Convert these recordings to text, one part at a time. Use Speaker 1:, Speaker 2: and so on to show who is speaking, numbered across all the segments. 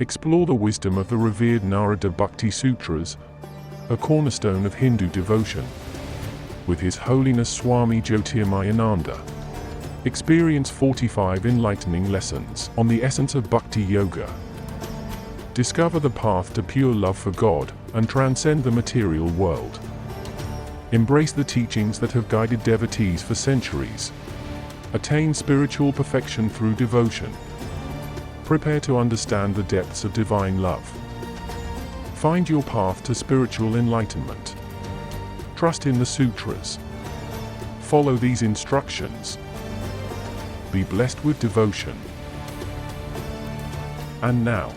Speaker 1: explore the wisdom of the revered Narada Bhakti Sutras, a cornerstone of Hindu devotion, with His Holiness Swami Jyotirmayananda. Experience 45 enlightening lessons on the essence of Bhakti Yoga. Discover the path to pure love for God and transcend the material world. Embrace the teachings that have guided devotees for centuries. Attain spiritual perfection through devotion. Prepare to understand the depths of divine love. Find your path to spiritual enlightenment. Trust in the sutras. Follow these instructions. Be blessed with devotion. And now,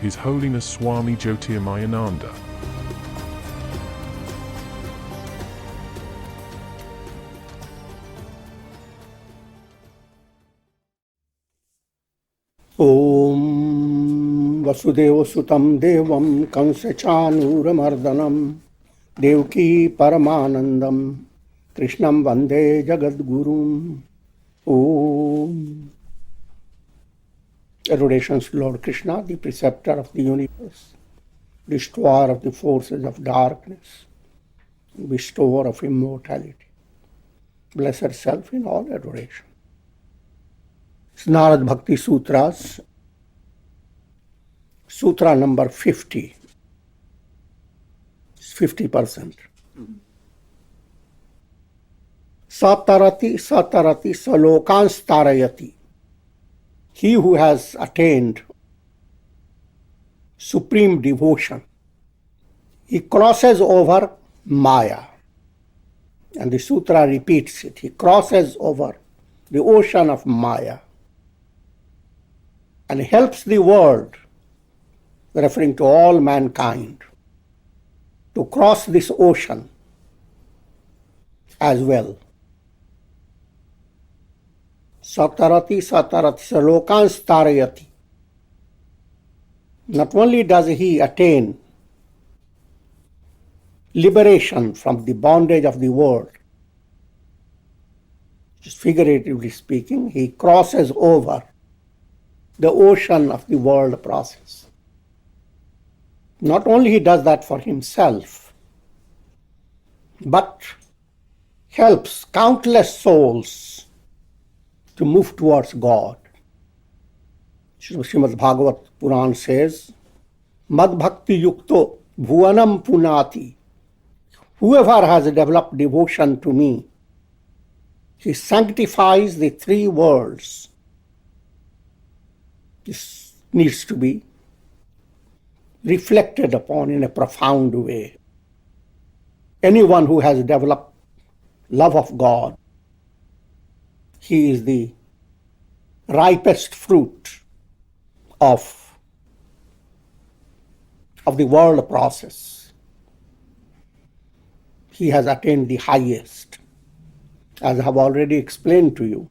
Speaker 1: His Holiness Swami Jyotirmayananda.
Speaker 2: Om Vasudevasutam Devam Kamsachanuramardanam Devki Paramanandam Krishnam Vande Jagadgurum. Om. Adorations to Lord Krishna, the preceptor of the universe, destroyer of the forces of darkness, bestower of immortality. Blessed self in all adoration. It's Narada Bhakti Sutras, Sutra number 50. It's 50%. Satarati satarati salokans tarayati. He who has attained supreme devotion, he crosses over Maya. And the sutra repeats it. He crosses over the ocean of Maya and helps the world, referring to all mankind, to cross this ocean as well. Satarati satarati salokans tarayati. Not only does he attain liberation from the bondage of the world, just figuratively speaking, he crosses over the ocean of the world process. Not only he does that for himself, but helps countless souls to move towards God. Srimad Bhagavat Puran says, Mad Bhakti Yukto Bhuvanam Punati. Whoever has developed devotion to me, he sanctifies the three worlds. This needs to be reflected upon in a profound way. Anyone who has developed love of God, he is the ripest fruit of the world process. He has attained the highest. As I have already explained to you,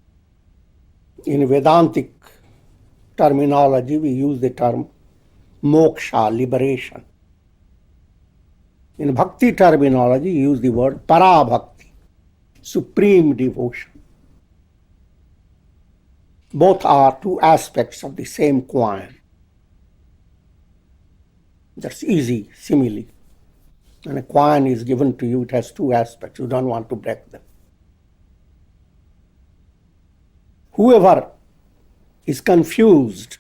Speaker 2: in Vedantic terminology, we use the term moksha, liberation. In bhakti terminology, we use the word parabhakti, supreme devotion. Both are two aspects of the same coin. That's easy simile. When a coin is given to you, it has two aspects. You don't want to break them. Whoever is confused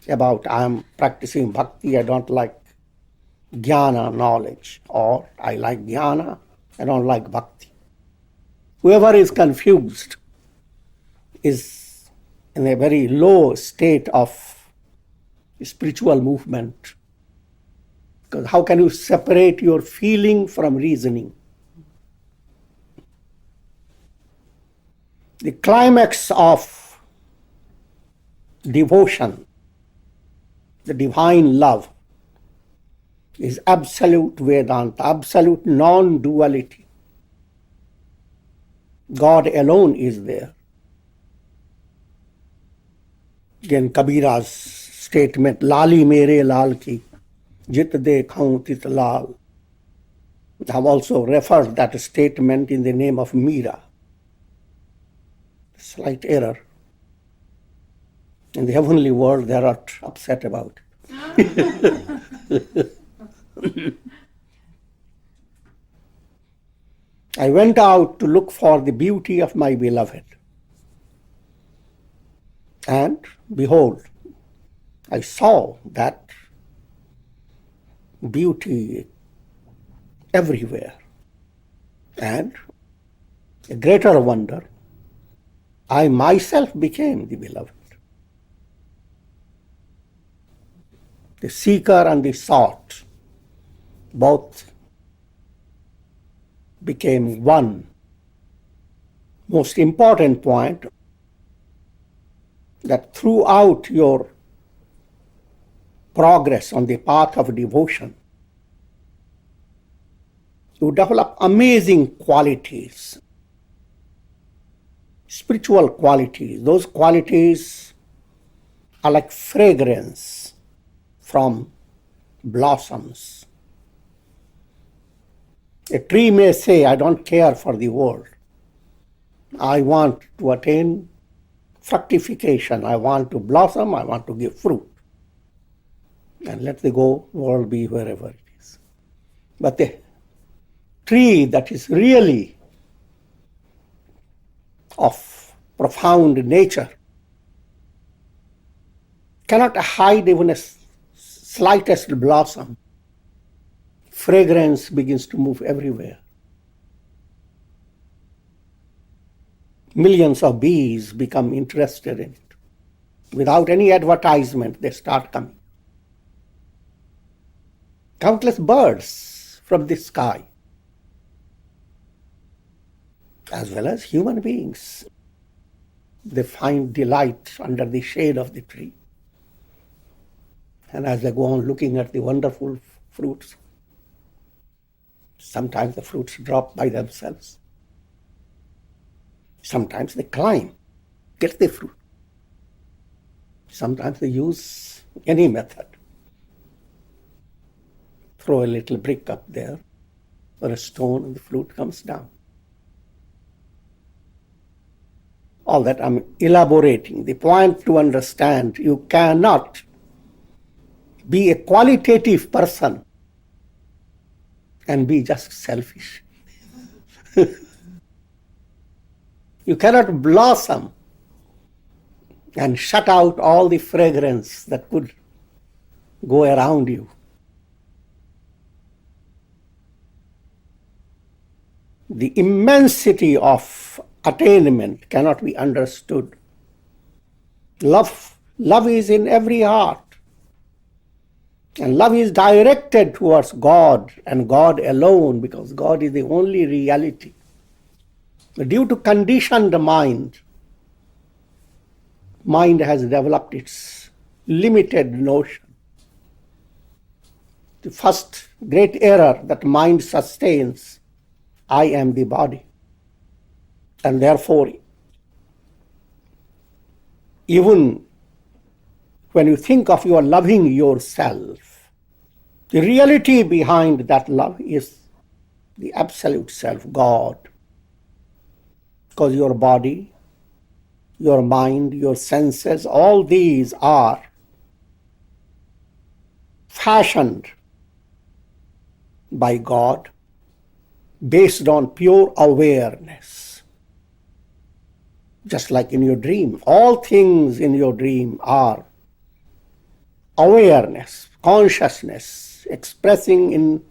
Speaker 2: about I am practicing bhakti, I don't like jnana, knowledge, or I like jnana, I don't like bhakti. Whoever is confused is in a very low state of spiritual movement. Because how can you separate your feeling from reasoning? The climax of devotion, the divine love, is absolute Vedanta, absolute non-duality. God alone is there. Again, Kabira's statement, Lali mere lal ki, jit dekhaun tit lal. I have also referred that statement in the name of Meera. Slight error. In the heavenly world, they are not upset about it. I went out to look for the beauty of my beloved. And behold, I saw that beauty everywhere. And a greater wonder, I myself became the beloved. The seeker and the sought both became one. Most important point, that throughout your progress on the path of devotion, you develop amazing qualities, spiritual qualities. Those qualities are like fragrance from blossoms. A tree may say, I don't care for the world. I want to attain fructification. I want to blossom. I want to give fruit. And let the world be wherever it is. But the tree that is really of profound nature cannot hide even a slightest blossom. Fragrance begins to move everywhere. Millions of bees become interested in it. Without any advertisement, they start coming. Countless birds from the sky, as well as human beings, they find delight under the shade of the tree. And as they go on looking at the wonderful fruits, sometimes the fruits drop by themselves. Sometimes they climb, get the fruit. Sometimes they use any method. Throw a little brick up there or a stone and the fruit comes down. All that I'm elaborating. The point to understand, you cannot be a qualitative person and be just selfish. You cannot blossom and shut out all the fragrance that could go around you. The immensity of attainment cannot be understood. Love is in every heart. And love is directed towards God and God alone, because God is the only reality. But due to conditioned mind has developed its limited notion. The first great error that mind sustains, I am the body. And therefore, even when you think of your loving yourself, the reality behind that love is the absolute self, God. Because your body, your mind, your senses, all these are fashioned by God based on pure awareness. Just like in your dream, all things in your dream are awareness, consciousness, expressing in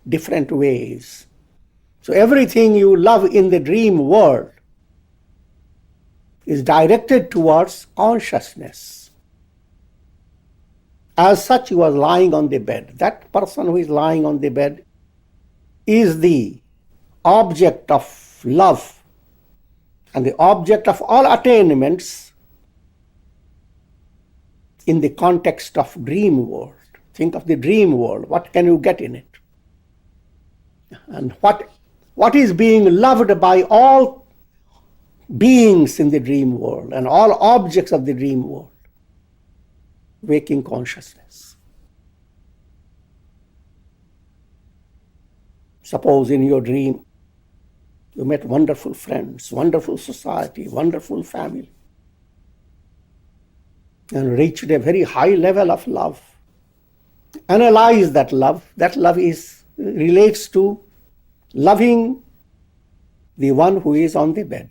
Speaker 2: different ways. So everything you love in the dream world is directed towards consciousness. As such, you are lying on the bed. That person who is lying on the bed is the object of love and the object of all attainments in the context of dream world. Think of the dream world. What can you get in it? And what is being loved by all beings in the dream world and all objects of the dream world? Waking consciousness. Suppose in your dream you met wonderful friends, wonderful society, wonderful family. and reached a very high level of love. Analyze that love. That love relates to loving the one who is on the bed.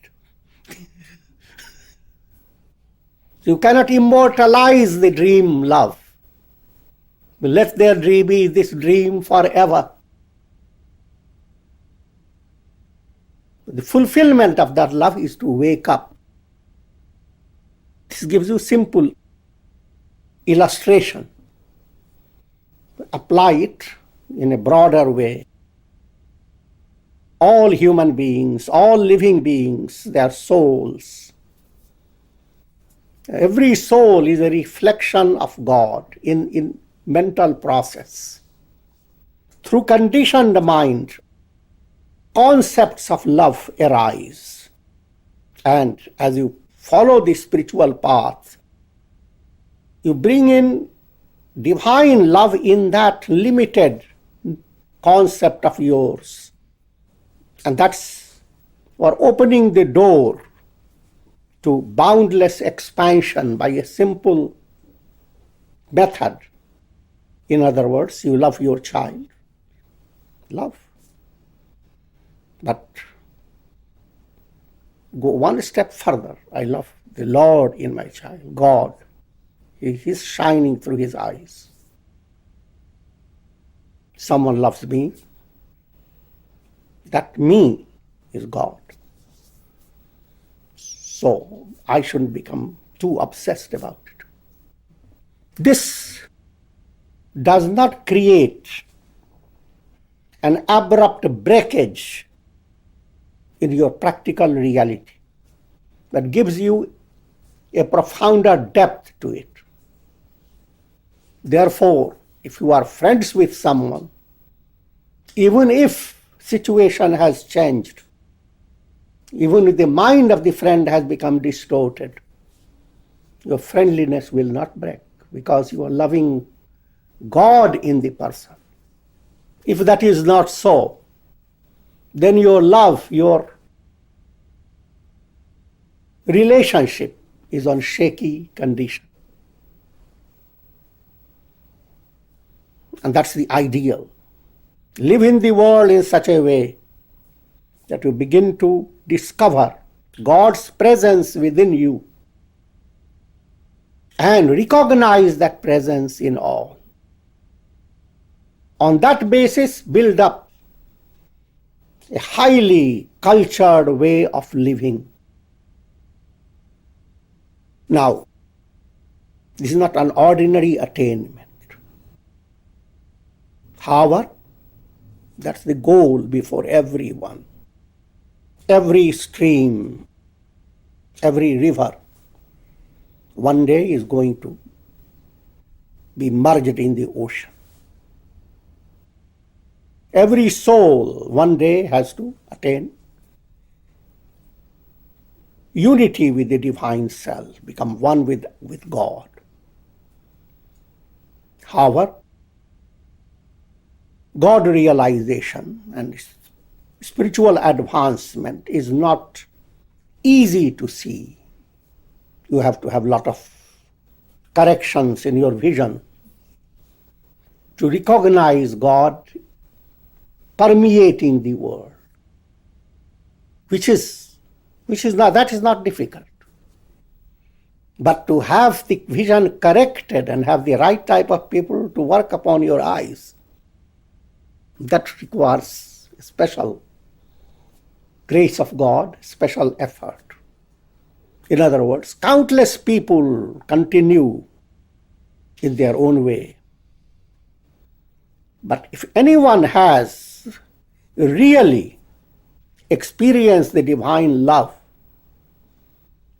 Speaker 2: You cannot immortalize the dream love. Let there be this dream forever. The fulfillment of that love is to wake up. This gives you simple illustration. Apply it in a broader way. All human beings, all living beings, they are souls. Every soul is a reflection of God in mental process. Through conditioned mind, concepts of love arise. And as you follow the spiritual path, you bring in divine love in that limited concept of yours. And that's for opening the door to boundless expansion by a simple method. In other words, you love your child. Love. But go one step further. I love the Lord in my child, God. He is shining through his eyes. Someone loves me. That me is God. So I shouldn't become too obsessed about it. This does not create an abrupt breakage in your practical reality, that gives you a profounder depth to it. Therefore, if you are friends with someone, even if situation has changed, even if the mind of the friend has become distorted, your friendliness will not break, because you are loving God in the person. If that is not so, then your love, your relationship is on shaky condition. And that's the ideal. Live in the world in such a way that you begin to discover God's presence within you and recognize that presence in all. On that basis, build up a highly cultured way of living. Now, this is not an ordinary attainment. However, that's the goal before everyone. Every stream, every river, one day is going to be merged in the ocean. Every soul one day has to attain unity with the divine self, become one with God. However, God realization and spiritual advancement is not easy to see. You have to have a lot of corrections in your vision to recognize God permeating the world, that is not difficult. But to have the vision corrected and have the right type of people to work upon your eyes, that requires special grace of God, special effort. In other words, countless people continue in their own way. But if anyone has really experienced the divine love,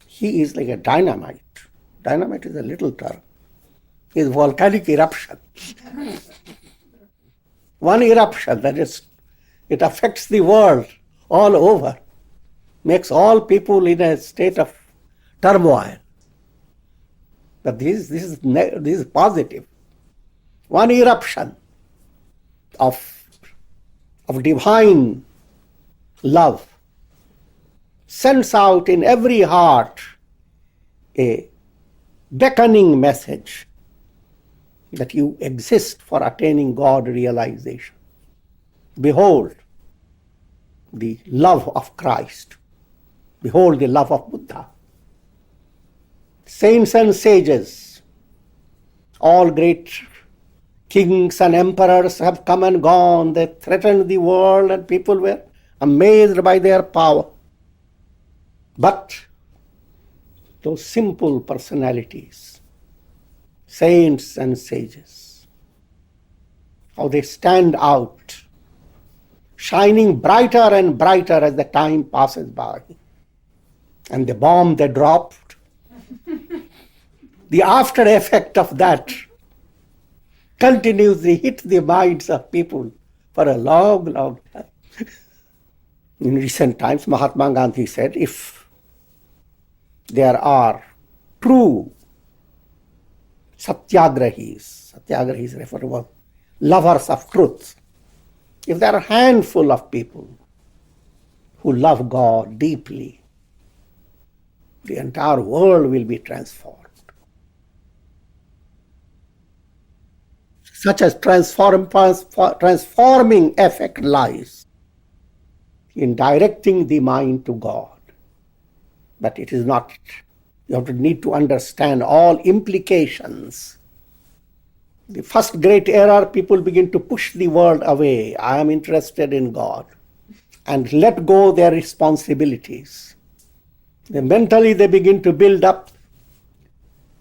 Speaker 2: he is like a dynamite. Dynamite is a little term. It is volcanic eruption. One eruption, that is, it affects the world all over, makes all people in a state of turmoil. But this is positive. One eruption of divine love sends out in every heart a beckoning message that you exist for attaining God realization. Behold the love of Christ. Behold the love of Buddha. Saints and sages, all great kings and emperors have come and gone. They threatened the world and people were amazed by their power. But those simple personalities, saints and sages, how they stand out, shining brighter and brighter as the time passes by. And the bomb they dropped, the after effect of that continues to hit the minds of people for a long, long time. In recent times, Mahatma Gandhi said, if there are true satyagrahis refer to lovers of truth, if there are a handful of people who love God deeply, the entire world will be transformed. Such as transforming effect lies in directing the mind to God. But it is not, you have to need to understand all implications. The first great error, people begin to push the world away. I am interested in God, and let go their responsibilities. Then mentally they begin to build up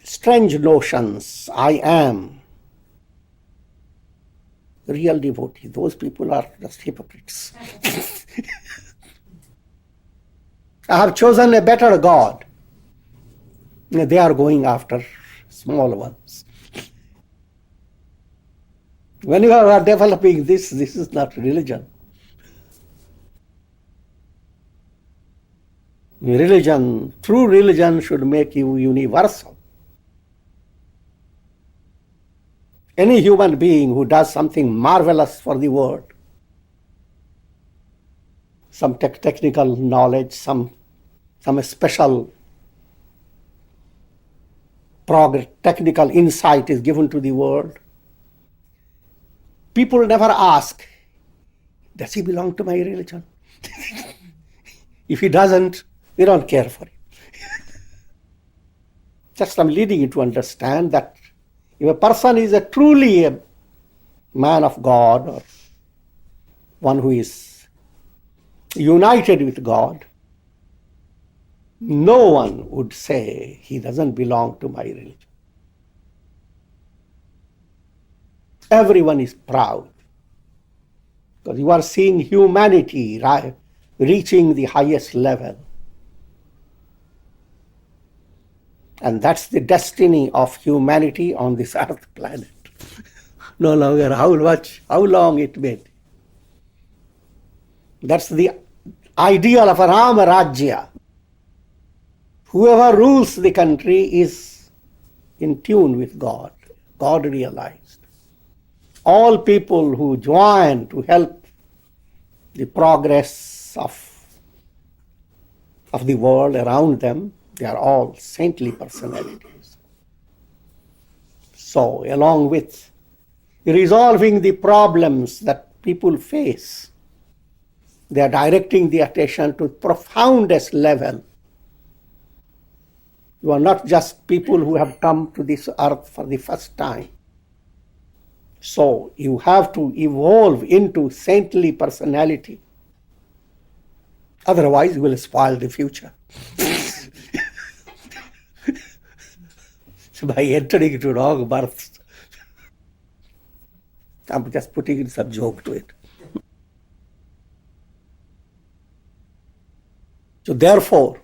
Speaker 2: strange notions. I am. Real devotee, those people are just hypocrites. I have chosen a better God. They are going after small ones. When you are developing this is not religion. Religion, true religion should make you universal. Any human being who does something marvelous for the world, some technical knowledge, some special technical insight is given to the world, people never ask, does he belong to my religion? If he doesn't, we don't care for him. Just I'm leading you to understand that if a person is truly a man of God or one who is united with God, no one would say he doesn't belong to my religion. Everyone is proud because you are seeing humanity reaching the highest level. And that's the destiny of humanity on this earth planet. No longer how long it may. That's the ideal of a Rama Rajya. Whoever rules the country is in tune with God, God realized. All people who join to help the progress of the world around them, they are all saintly personalities. So, along with resolving the problems that people face, they are directing the attention to profoundest level. You are not just people who have come to this earth for the first time. So, you have to evolve into saintly personality. Otherwise, you will spoil the future. By entering into wrong births. I'm just putting in some joke to it. So therefore,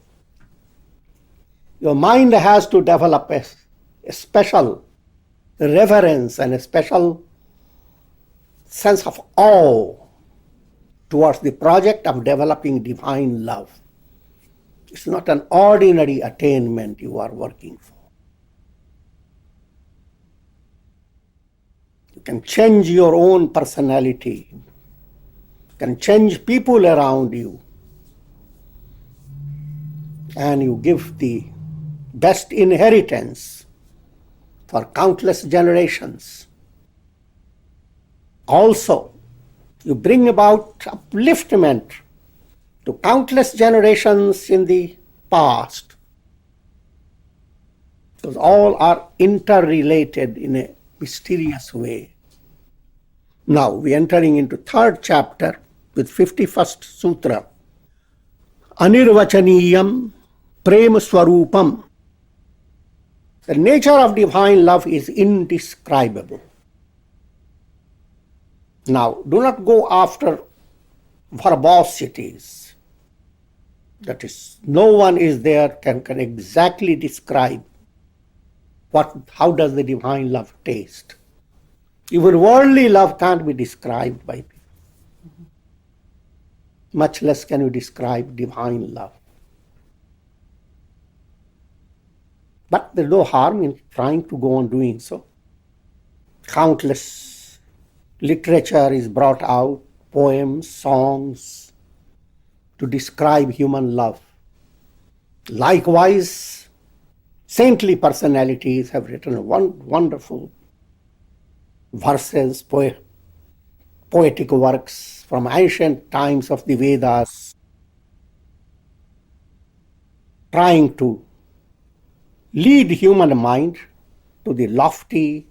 Speaker 2: your mind has to develop a special reverence and a special sense of awe towards the project of developing divine love. It's not an ordinary attainment you are working for. You can change your own personality. You can change people around you. And you give the best inheritance for countless generations. Also, you bring about upliftment to countless generations in the past. Because all are interrelated in a mysterious way. Now we are entering into third chapter with 51st Sutra. Anirvachaniyam Prema Swarupam. The nature of divine love is indescribable. Now, do not go after verbosities. That is, no one is there can exactly describe how does the divine love taste. Even worldly love can't be described by people. Much less can you describe divine love. But there's no harm in trying to go on doing so. Countless literature is brought out, poems, songs, to describe human love. Likewise, saintly personalities have written wonderful verses, poetic works from ancient times of the Vedas, trying to lead human mind to the lofty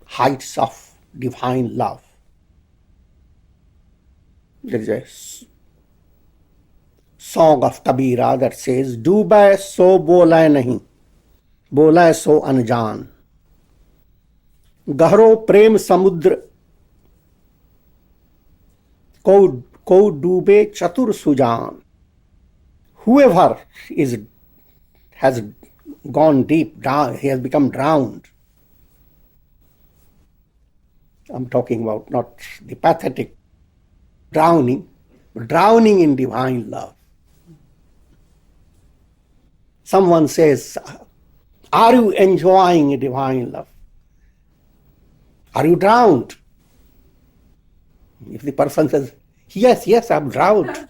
Speaker 2: heights of divine love. There is a song of Kabira that says, "Dooba so bola nahi, bola so anjan. Gahro prem samudra, ko doobe chatur sujan." Whoever has gone deep down, he has become drowned. I'm talking about not the pathetic drowning, but drowning in divine love. Someone says, "Are you enjoying divine love? Are you drowned?" If the person says, yes, I'm drowned.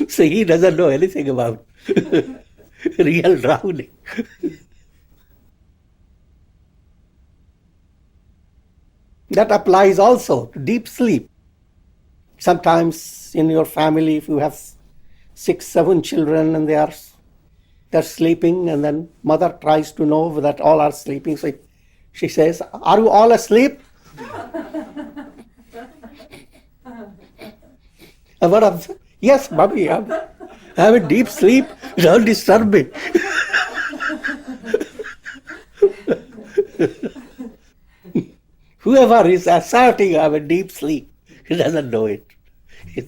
Speaker 2: So he doesn't know anything about real drowning. That applies also to deep sleep. Sometimes in your family, if you have 6, 7 children and they're sleeping, and then mother tries to know that all are sleeping, so she says, "Are you all asleep?" "Yes, mommy, I'm having deep sleep. Don't disturb me." Whoever is asserting I'm a deep sleep, he doesn't know it. He's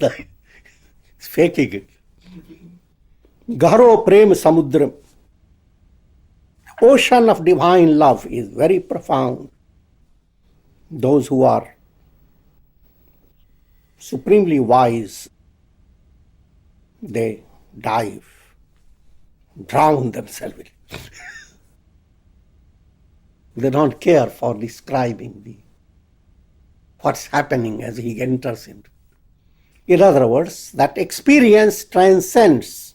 Speaker 2: faking it. Gahro prem samudram. Ocean of divine love is very profound. Those who are supremely wise, they dive, drown themselves in it. They don't care for describing what's happening as he enters into. In other words, that experience transcends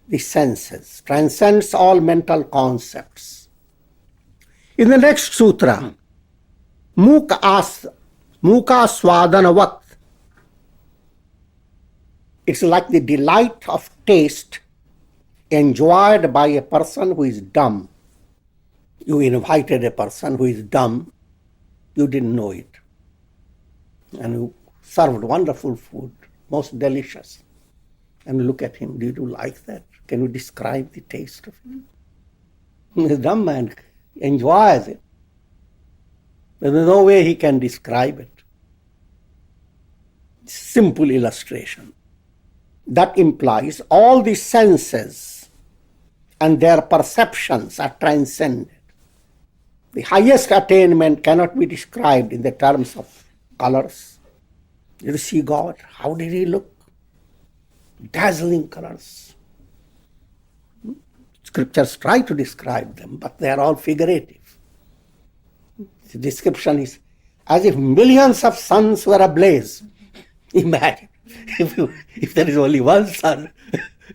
Speaker 2: the senses, transcends all mental concepts. In the next sutra, Muka Swadanavat, it's like the delight of taste enjoyed by a person who is dumb. You invited a person who is dumb, you didn't know it, and you served wonderful food, most delicious. And you look at him, "Did you like that? Can you describe the taste of it?" The dumb man enjoys it. There's no way he can describe it. Simple illustration. That implies all the senses and their perceptions are transcended. The highest attainment cannot be described in the terms of colors. Did you see God? How did he look? Dazzling colors. Scriptures try to describe them, but they are all figurative. The description is as if millions of suns were ablaze. Imagine if there is only one sun,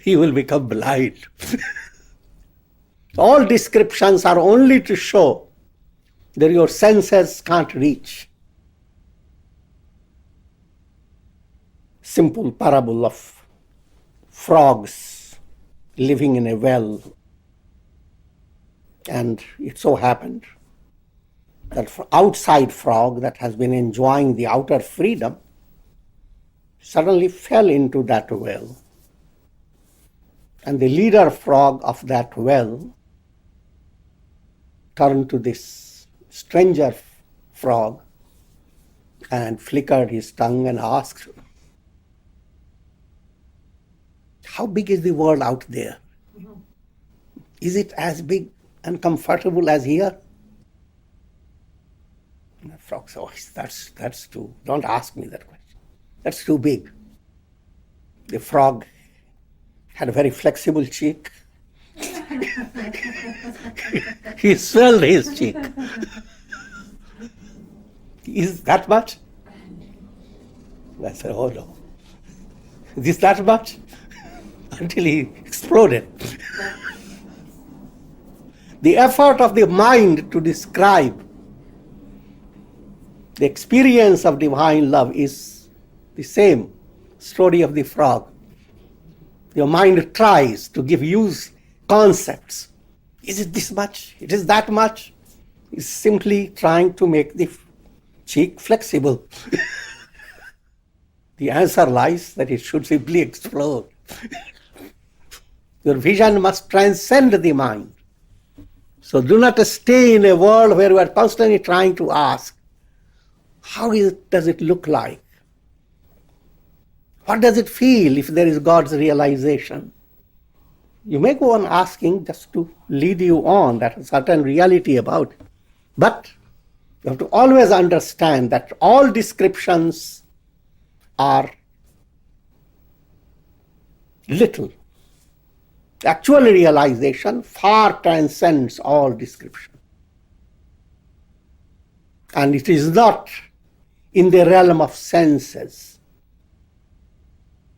Speaker 2: he will become blind. All descriptions are only to show that your senses can't reach. Simple parable of frogs living in a well. And it so happened that outside frog that has been enjoying the outer freedom suddenly fell into that well. And the leader frog of that well turned to this stranger frog and flickered his tongue and asked, "How big is the world out there? Is it as big and comfortable as here?" And the frog said, "Oh, that's too, don't ask me that question. That's too big." The frog had a very flexible cheek. He swelled his cheek. "Is that much?" I said, "Oh no. Is that much?" Until he exploded. The effort of the mind to describe the experience of divine love is the same story of the frog. Your mind tries to give you concepts. Is it this much? It is that much? It's simply trying to make the cheek flexible. The answer lies that it should simply explode. Your vision must transcend the mind. So do not stay in a world where you are constantly trying to ask, does it look like? What does it feel if there is God's realization? You may go on asking just to lead you on, that a certain reality about it. But you have to always understand that all descriptions are little. Actual realization far transcends all description. And it is not in the realm of senses.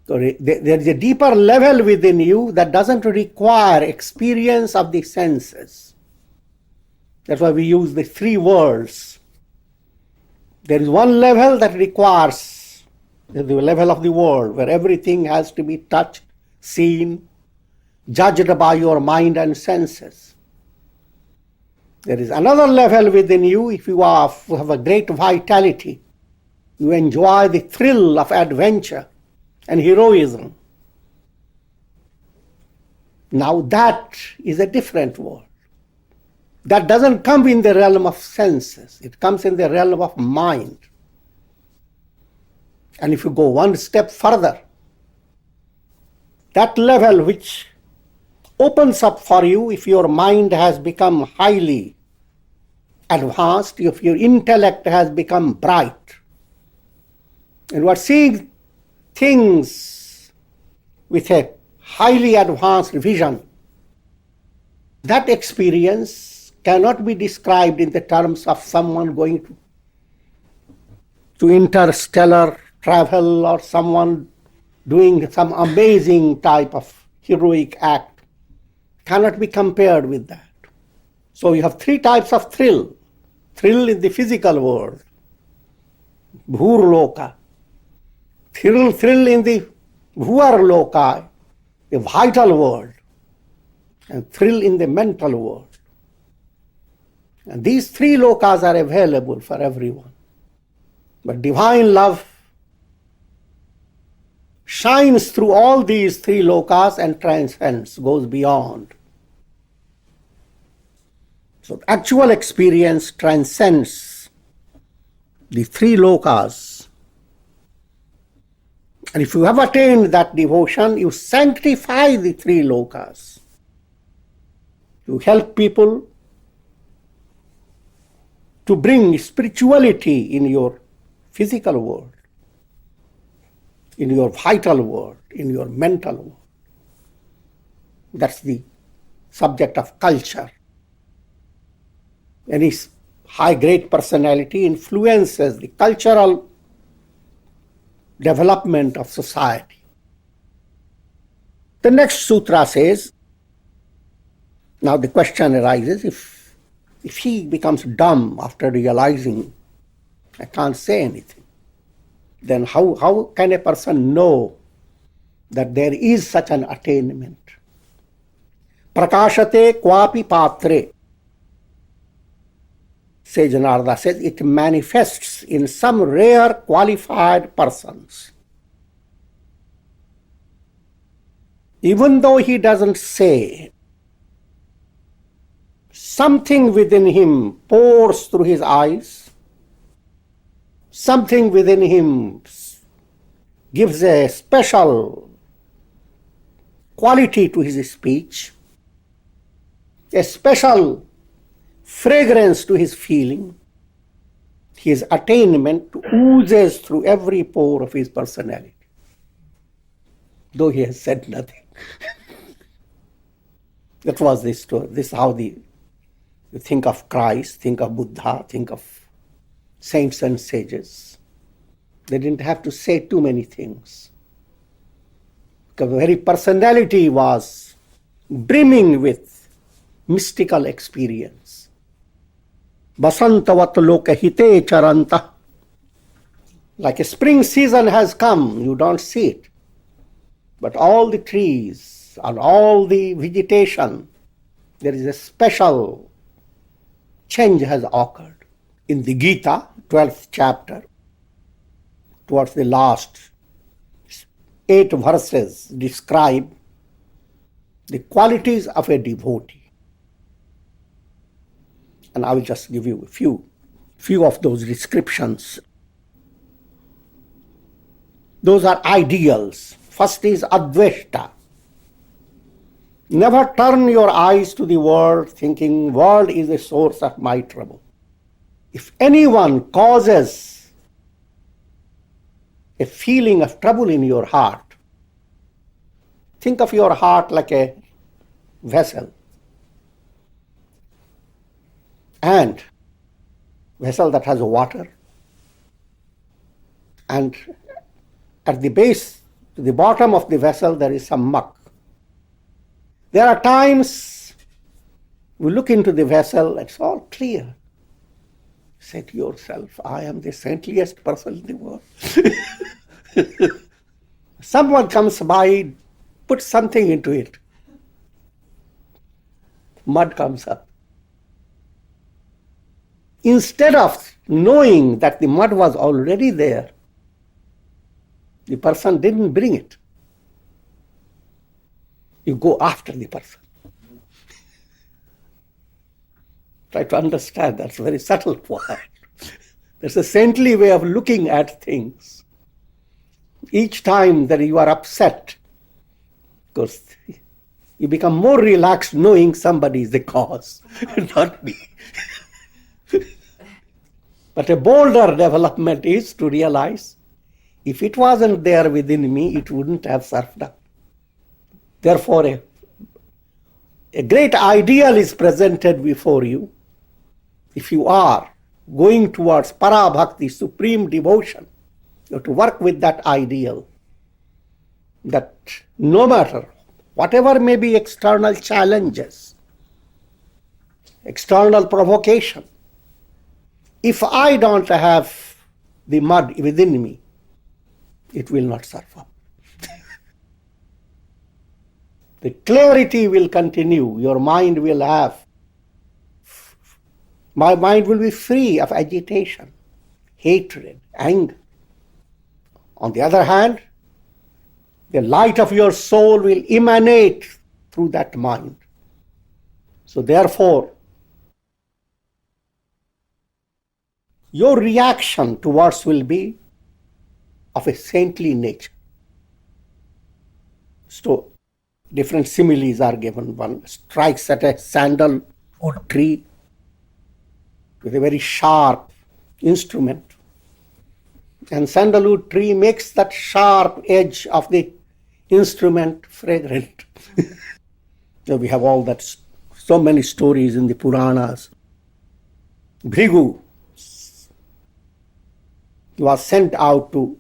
Speaker 2: So there is a deeper level within you that doesn't require experience of the senses. That's why we use the three worlds. There is one level that requires the level of the world, where everything has to be touched, seen, judged by your mind and senses. There is another level within you, if you have a great vitality, you enjoy the thrill of adventure and heroism. Now that is a different world. That doesn't come in the realm of senses. It comes in the realm of mind. And if you go one step further, that level which opens up for you if your mind has become highly advanced, if your intellect has become bright, and you are seeing things with a highly advanced vision, that experience cannot be described in the terms of someone going to interstellar travel or someone doing some amazing type of heroic act. Cannot be compared with that. So you have three types of thrill. Thrill in the physical world, bhurloka. Thrill in the bhuvarloka, the vital world. And thrill in the mental world. And these three lokas are available for everyone. But divine love shines through all these three lokas and transcends, goes beyond. So actual experience transcends the three lokas. And if you have attained that devotion, you sanctify the three lokas. You help people to bring spirituality in your physical world, in your vital world, in your mental world. That's the subject of culture. Any high great personality influences the cultural development of society. The next sutra says, now the question arises, if he becomes dumb after realizing, I can't say anything, then how can a person know that there is such an attainment? Prakashate kwapi patre, Sage Narada says, it manifests in some rare qualified persons. Even though he doesn't say, something within him pours through his eyes, something within him gives a special quality to his speech, a special fragrance to his feeling. His attainment oozes through every pore of his personality, though he has said nothing. That was the story. This is how you think of Christ, think of Buddha, think of saints and sages. They didn't have to say too many things, because the very personality was brimming with mystical experience. Basantavat lokahite charanta. Like a spring season has come, you don't see it, but all the trees and all the vegetation, there is a special change has occurred. In the Gita, 12th chapter, towards the last 8 verses describe the qualities of a devotee. And I will just give you a few of those descriptions. Those are ideals. First is Adveshta. Never turn your eyes to the world thinking world is the source of my trouble. If anyone causes a feeling of trouble in your heart, think of your heart like a vessel. And vessel that has water, and at the base, to the bottom of the vessel, there is some muck. There are times we look into the vessel, it's all clear. Say to yourself, I am the saintliest person in the world. Someone comes by, put something into it. Mud comes up. Instead of knowing that the mud was already there, the person didn't bring it. You go after the person. Try to understand, that's a very subtle point. There's a saintly way of looking at things. Each time that you are upset, because you become more relaxed knowing somebody is the cause, not me. But a bolder development is to realize, if it wasn't there within me, it wouldn't have served up. Therefore, a great ideal is presented before you. If you are going towards para-bhakti, supreme devotion, you have to work with that ideal, that no matter whatever may be external challenges, external provocation, if I don't have the mud within me, it will not serve up. The clarity will continue. Your mind will my mind will be free of agitation, hatred, anger. On the other hand, the light of your soul will emanate through that mind. So therefore, your reaction towards will be of a saintly nature. So, different similes are given. One strikes at a sandalwood tree with a very sharp instrument, and sandalwood tree makes that sharp edge of the instrument fragrant. So we have all that, so many stories in the Puranas. Bhrigu, he was sent out to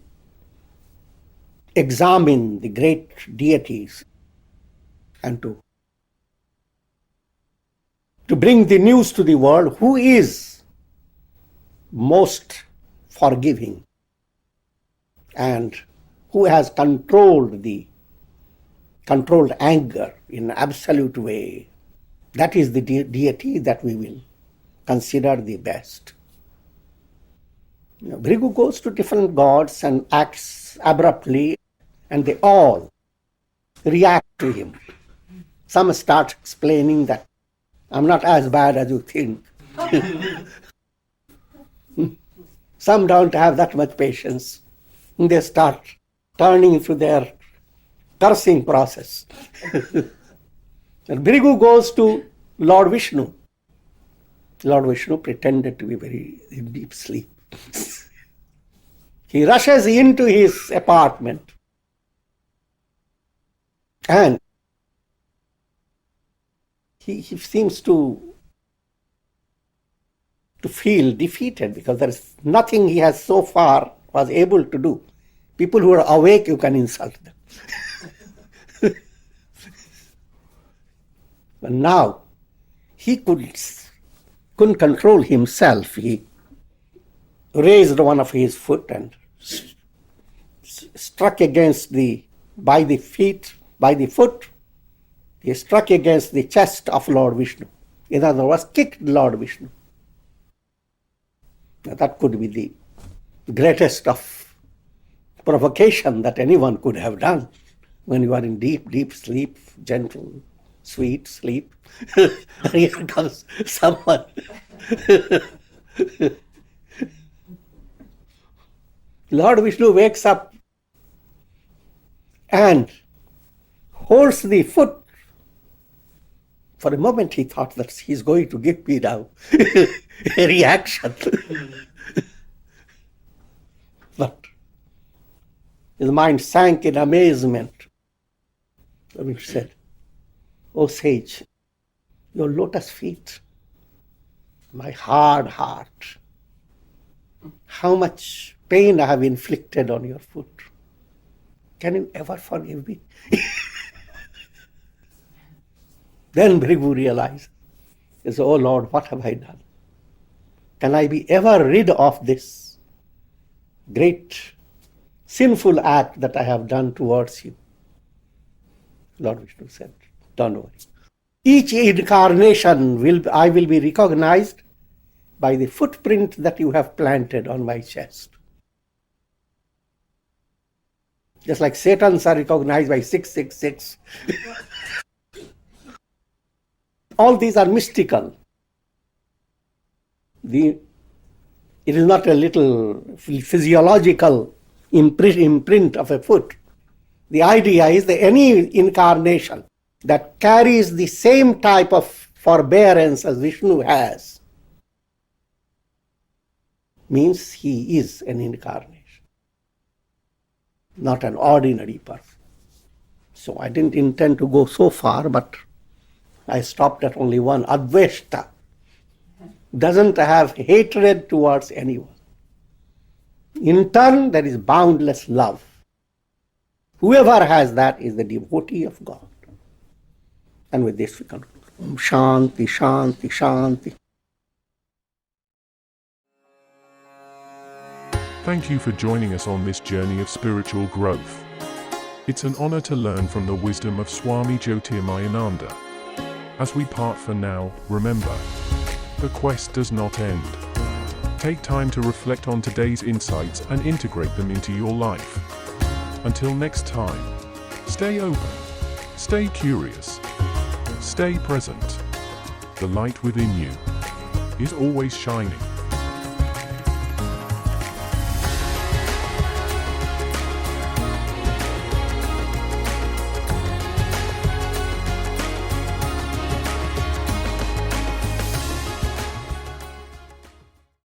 Speaker 2: examine the great deities and to bring the news to the world who is most forgiving and who has controlled anger in an absolute way. That is the deity that we will consider the best. Bhrigu goes to different gods and acts abruptly, and they all react to him. Some start explaining that I'm not as bad as you think. Some don't have that much patience. They start turning to their cursing process. And Bhrigu goes to Lord Vishnu. Lord Vishnu pretended to be very in deep sleep. He rushes into his apartment and he seems to feel defeated because there is nothing he has so far was able to do. People who are awake, you can insult them. But now he couldn't control himself. He raised one of his foot and struck against by the foot, he struck against the chest of Lord Vishnu. In other words, kicked Lord Vishnu. Now, that could be the greatest of provocation that anyone could have done when you are in deep, deep sleep, gentle, sweet sleep. Here comes someone. Lord Vishnu wakes up and holds the foot. For a moment he thought that he's going to give me now a reaction. But his mind sank in amazement. He said, "O sage, your lotus feet, my hard heart, how much pain I have inflicted on your foot. Can you ever forgive me?" Then Bhrigu realized, he said, "Oh Lord, what have I done? Can I be ever rid of this great sinful act that I have done towards you?" Lord Vishnu said, "Don't worry. Each incarnation I will be recognized by the footprint that you have planted on my chest. Just like Satans are recognized by 666. All these are mystical. It is not a little physiological imprint of a foot. The idea is that any incarnation that carries the same type of forbearance as Vishnu has means he is an incarnation, not an ordinary person. So I didn't intend to go so far, but I stopped at only one. Adveshta doesn't have hatred towards anyone. In turn, there is boundless love. Whoever has that is the devotee of God. And with this we conclude. Om Shanti, Shanti, Shanti.
Speaker 1: Thank you for joining us on this journey of spiritual growth. It's an honor to learn from the wisdom of Swami Jyotirmayananda. As we part for now, remember, the quest does not end. Take time to reflect on today's insights and integrate them into your life. Until next time, stay open, stay curious, stay present. The light within you is always shining.